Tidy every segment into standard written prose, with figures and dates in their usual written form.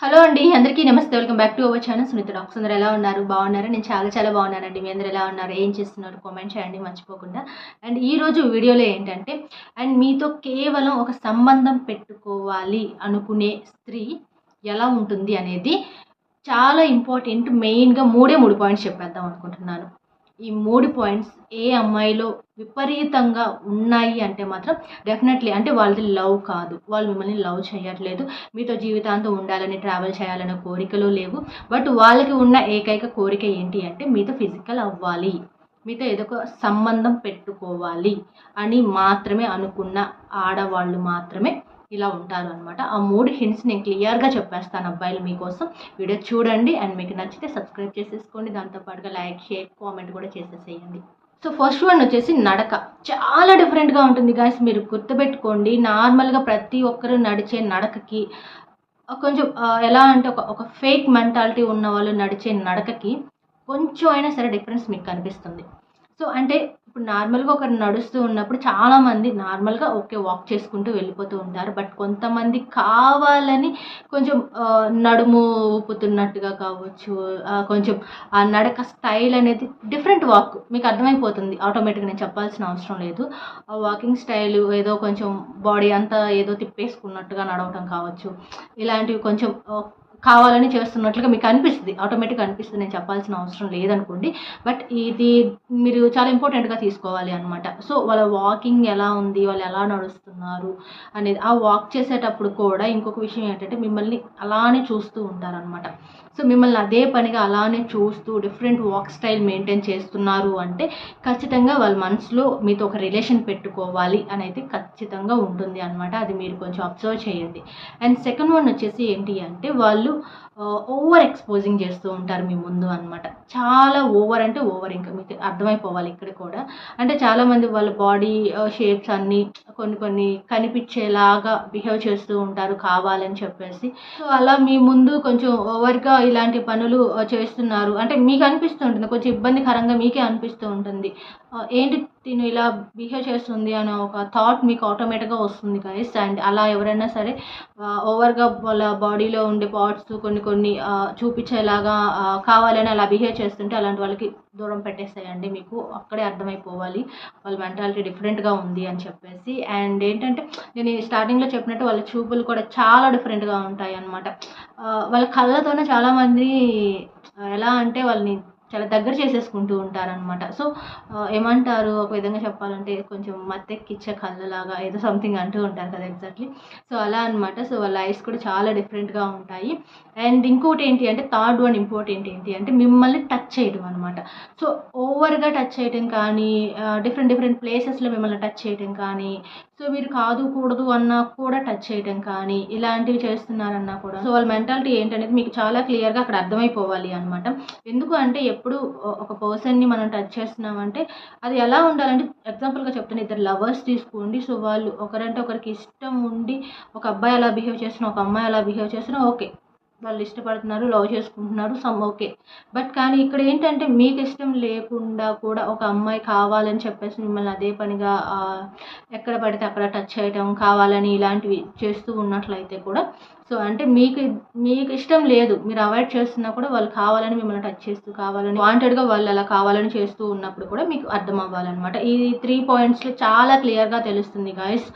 Hello అండి, అందరికీ నమస్తే. Welcome back to our channel Sunitha talks. అందరూ ఎలా ఉన్నారు? బాగున్నారు? నేను చాలా బాగున్నానండి. మీ అందరూ ఎలా ఉన్నారు? ఏం చేస్తున్నారు? కామెంట్ చేయండి మర్చిపోకుండా. అండ్ ఈరోజు వీడియోలో ఏంటంటే, మీతో కేవలం ఒక సంబంధం పెట్టుకోవాలి అనుకునే స్త్రీ ఎలా ఉంటుంది అనేది చాలా ఇంపార్టెంట్. మెయిన్గా మూడు పాయింట్స్ చెప్పేద్దాం అనుకుంటున్నాను. ఈ 3 పాయింట్స్ ఏ అమ్మాయిలో విపరీతంగా ఉన్నాయి అంటే మాత్రం డెఫినెట్లీ అంటే వాళ్ళది లవ్ కాదు, వాళ్ళు మిమ్మల్ని లవ్ చేయట్లేదు, మీతో జీవితాంతం ఉండాలని ట్రావెల్ చేయాలనే కోరికలు లేవు. బట్ వాళ్ళకి ఉన్న ఏకైక కోరిక ఏంటి అంటే మీతో ఫిజికల్ అవ్వాలి, మీతో ఏదో ఒక సంబంధం పెట్టుకోవాలి అని మాత్రమే అనుకున్న ఆడవాళ్ళు మాత్రమే ఇలా ఉంటారు అనమాట. ఆ 3 హింట్స్ నేను క్లియర్గా చెప్పేస్తాను అబ్బాయిలు మీకోసం. వీడియో చూడండి అండ్ మీకు నచ్చితే సబ్స్క్రైబ్ చేసేసుకోండి. దాంతోపాటుగా లైక్, షేర్, కామెంట్ కూడా చేసేసేయండి. సో ఫస్ట్ వన్ వచ్చేసి నడక. చాలా డిఫరెంట్గా ఉంటుంది గాయస్. మీరు గుర్తుపెట్టుకోండి, నార్మల్గా ప్రతి ఒక్కరు నడిచే నడకకి కొంచెం ఎలా అంటే ఒక ఫేక్ మెంటాలిటీ ఉన్న వాళ్ళు నడిచే నడకకి కొంచెం అయినా సరే డిఫరెన్స్ మీకు కనిపిస్తుంది. సో అంటే ఇప్పుడు నార్మల్గా ఒకరు నడుస్తూ ఉన్నప్పుడు చాలామంది నార్మల్గా ఓకే వాక్ చేసుకుంటూ వెళ్ళిపోతూ ఉంటారు. బట్ కొంతమంది కావాలని కొంచెం నడుము ఊపుతున్నట్టుగా కావచ్చు, కొంచెం ఆ నడక స్టైల్ అనేది డిఫరెంట్ వాక్ మీకు అర్థమైపోతుంది ఆటోమేటిక్గా, నేను చెప్పాల్సిన అవసరం లేదు. ఆ వాకింగ్ స్టైల్ ఏదో కొంచెం బాడీ అంతా ఏదో తిప్పేసుకున్నట్టుగా నడవటం కావచ్చు, ఇలాంటివి కొంచెం కావాలని చేస్తున్నట్లుగా మీకు అనిపిస్తుంది, ఆటోమేటిక్గా అనిపిస్తుంది. నేను చెప్పాల్సిన అవసరం లేదనుకోండి. బట్ ఇది మీరు చాలా ఇంపార్టెంట్గా తీసుకోవాలి అనమాట. సో వాళ్ళ వాకింగ్ ఎలా ఉంది, వాళ్ళు ఎలా నడుస్తున్నారు అనేది, ఆ వాక్ చేసేటప్పుడు కూడా ఇంకొక విషయం ఏంటంటే మిమ్మల్ని అలానే చూస్తూ ఉంటారనమాట. సో మిమ్మల్ని అదే పనిగా అలానే చూస్తూ డిఫరెంట్ వాక్ స్టైల్ మెయింటైన్ చేస్తున్నారు అంటే ఖచ్చితంగా వాళ్ళ మనసులో మీతో ఒక రిలేషన్ పెట్టుకోవాలి అని అయితే ఖచ్చితంగా ఉంటుంది అనమాట. అది మీరు కొంచెం అబ్జర్వ్ చేయండి. అండ్ సెకండ్ వన్ వచ్చేసి ఏంటి అంటే వాళ్ళు ఓవర్ ఎక్స్పోజింగ్ చేస్తూ ఉంటారు మీ ముందు అనమాట. చాలా ఓవర్ అంటే ఓవర్, ఇంకా మీకు అర్థమైపోవాలి ఇక్కడ కూడా. అంటే చాలామంది వాళ్ళ బాడీ షేప్స్ అన్నీ కొన్ని కనిపించేలాగా బిహేవ్ చేస్తూ ఉంటారు కావాలని చెప్పేసి. సో అలా మీ ముందు కొంచెం ఓవర్గా ఇలాంటి పనులు చేస్తున్నారు అంటే మీకు అనిపిస్తూ ఉంటుంది, కొంచెం ఇబ్బందికరంగా మీకే అనిపిస్తూ ఉంటుంది. ఏంటి తిను ఇలా బిహేవ్ చేస్తుంది అనే ఒక థాట్ మీకు ఆటోమేటిక్గా వస్తుంది గైస్. అండ్ అలా ఎవరైనా సరే ఓవర్గా వాళ్ళ బాడీలో ఉండే పార్ట్స్ కొన్ని చూపించేలాగా కావాలని అలా బిహేవ్ చేస్తుంటే అలాంటి వాళ్ళకి దూరం పెట్టేస్తాయండి. మీకు అక్కడే అర్థమైపోవాలి వాళ్ళ మెంటాలిటీ డిఫరెంట్గా ఉంది అని చెప్పేసి. అండ్ ఏంటంటే నేను స్టార్టింగ్లో చెప్పినట్టు వాళ్ళ చూపులు కూడా చాలా డిఫరెంట్గా ఉంటాయి అన్నమాట. వాళ్ళ కళ్ళతోనే చాలామంది ఎలా అంటే వాళ్ళని చాలా దగ్గర చేసేసుకుంటూ ఉంటారనమాట. సో ఏమంటారు, ఒక విధంగా చెప్పాలంటే కొంచెం మత్తెక్కిచ్చే కళ్ళలాగా ఏదో సంథింగ్ అంటూ ఉంటారు కదా ఎగ్జాక్ట్లీ. సో అలా అనమాట. సో వాళ్ళ ఐస్ కూడా చాలా డిఫరెంట్గా ఉంటాయి. అండ్ ఇంకోటి ఏంటి అంటే థర్డ్ వన్ ఇంపార్టెంట్ ఏంటి అంటే మిమ్మల్ని టచ్ చేయడం అనమాట. సో ఓవర్గా టచ్ చేయడం కానీ, డిఫరెంట్ ప్లేసెస్లో మిమ్మల్ని టచ్ చేయడం కానీ, సో మీరు కాదు కూడదు అన్నా కూడా టచ్ చేయడం కానీ, ఇలాంటివి చేస్తున్నారన్నా కూడా సో వాళ్ళ మెంటాలిటీ ఏంటనేది మీకు చాలా క్లియర్గా అక్కడ అర్థమైపోవాలి అనమాట. ఎందుకు అంటే ఎప్పుడు ఒక పర్సన్ని మనం టచ్ చేస్తున్నామంటే అది ఎలా ఉండాలంటే, ఎగ్జాంపుల్గా చెప్తాను, ఇద్దరు లవర్స్ తీసుకోండి. సో వాళ్ళు ఒకరంటే ఒకరికి ఇష్టం ఉండి ఒక అబ్బాయి అలా బిహేవ్ చేస్తున్నా, ఒక అమ్మాయి అలా బిహేవ్ చేస్తున్నా ఓకే, వాళ్ళు ఇష్టపడుతున్నారు, లవ్ చేసుకుంటున్నారు, సమ్ ఓకే. బట్ కానీ ఇక్కడ ఏంటంటే మీకు ఇష్టం లేకుండా కూడా ఒక అమ్మాయి కావాలని చెప్పేసి మిమ్మల్ని అదే పనిగా ఎక్కడ పడితే అక్కడ టచ్ చేయడం కావాలని ఇలాంటివి చేస్తూ ఉన్నట్లయితే కూడా సో అంటే మీకు ఇష్టం లేదు, మీరు అవాయిడ్ చేస్తున్నా కూడా వాళ్ళు కావాలని మిమ్మల్ని టచ్ చేస్తూ కావాలని వాంటెడ్గా వాళ్ళు అలా కావాలని చేస్తూ ఉన్నప్పుడు కూడా మీకు అర్థం అవ్వాలన్నమాట. ఈ 3 పాయింట్స్లో చాలా క్లియర్గా తెలుస్తుంది గాయస్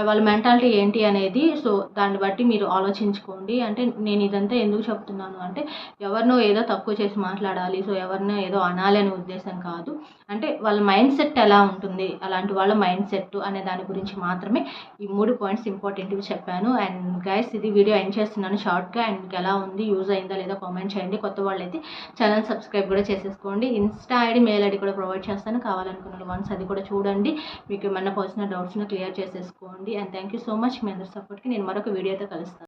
వాళ్ళ మెంటాలిటీ ఏంటి అనేది. సో దాన్ని బట్టి మీరు ఆలోచించుకోండి. అంటే నేను ఇదంతా ఎందుకు చెప్తున్నాను అంటే ఎవరినో ఏదో తక్కువ చేసి మాట్లాడాలి, సో ఎవరినో ఏదో అనాలి అనే ఉద్దేశం కాదు. అంటే వాళ్ళ మైండ్ సెట్ ఎలా ఉంటుంది, అలాంటి వాళ్ళ మైండ్ సెట్ అనే దాని గురించి మాత్రమే ఈ 3 పాయింట్స్ ఇంపార్టెంట్వి చెప్పాను. అండ్ గైస్ ఇది వీడియో ఎండ్ చేస్తున్నాను షార్ట్గా. అండ్ మీకు ఎలా ఉంది, యూజ్ అయిందా లేదా కామెంట్ చేయండి. కొత్త వాళ్ళైతే ఛానల్ సబ్స్క్రైబ్ కూడా చేసేసుకోండి. ఇన్స్టా ఐడి, మెయిల్ ఐడి కూడా ప్రొవైడ్ చేస్తాను, కావాలనుకున్న వన్స్ అది కూడా చూడండి. మీకు ఏమన్నా పర్సనల్ డౌట్స్ను క్లియర్ చేసేసుకోండి. And thank you so much మీ అందరి సపోర్ట్కి. నేను మరొక వీడియోతో కలుస్తాను.